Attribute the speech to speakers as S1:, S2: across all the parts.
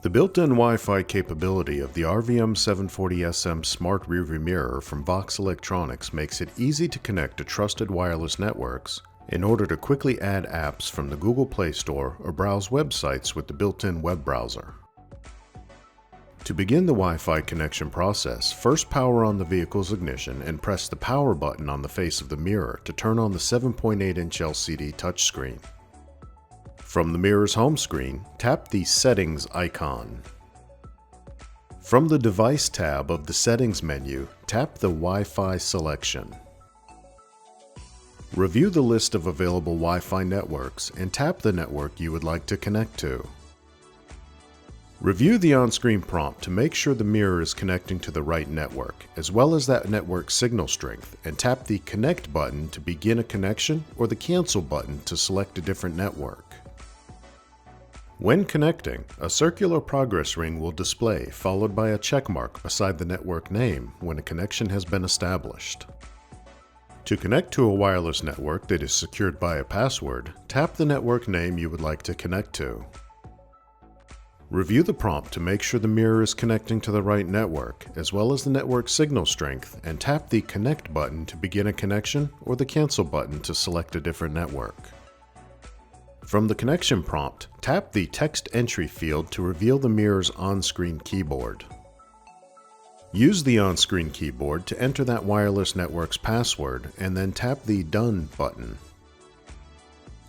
S1: The built-in Wi-Fi capability of the RVM740SM smart rearview mirror from VOXX Electronics makes it easy to connect to trusted wireless networks in order to quickly add apps from the Google Play Store or browse websites with the built-in web browser. To begin the Wi-Fi connection process, first power on the vehicle's ignition and press the power button on the face of the mirror to turn on the 7.8-inch LCD touchscreen. From the mirror's home screen, tap the Settings icon. From the Device tab of the Settings menu, tap the Wi-Fi selection. Review the list of available Wi-Fi networks and tap the network you would like to connect to. Review the on-screen prompt to make sure the mirror is connecting to the right network, as well as that network's signal strength, and tap the Connect button to begin a connection or the Cancel button to select a different network. When connecting, a circular progress ring will display, followed by a check mark beside the network name when a connection has been established. To connect to a wireless network that is secured by a password, tap the network name you would like to connect to. Review the prompt to make sure the mirror is connecting to the right network, as well as the network signal strength, and tap the Connect button to begin a connection or the Cancel button to select a different network. From the connection prompt, tap the Text Entry field to reveal the mirror's on-screen keyboard. Use the on-screen keyboard to enter that wireless network's password, and then tap the Done button.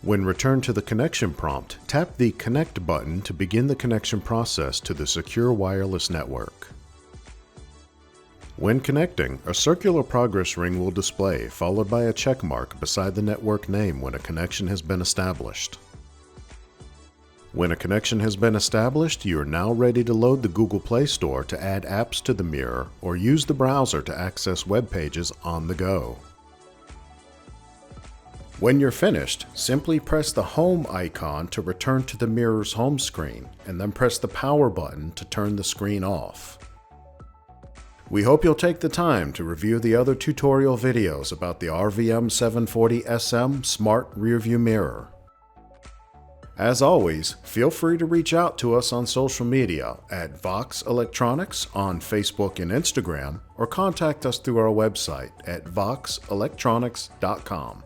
S1: When returned to the connection prompt, tap the Connect button to begin the connection process to the secure wireless network. When connecting, a circular progress ring will display, followed by a check mark beside the network name when a connection has been established. When a connection has been established, you are now ready to load the Google Play Store to add apps to the mirror or use the browser to access web pages on the go. When you're finished, simply press the Home icon to return to the mirror's home screen, and then press the Power button to turn the screen off. We hope you'll take the time to review the other tutorial videos about the RVM740SM Smart Rearview Mirror. As always, feel free to reach out to us on social media at VOXX Electronics on Facebook and Instagram, or contact us through our website at voxelectronics.com.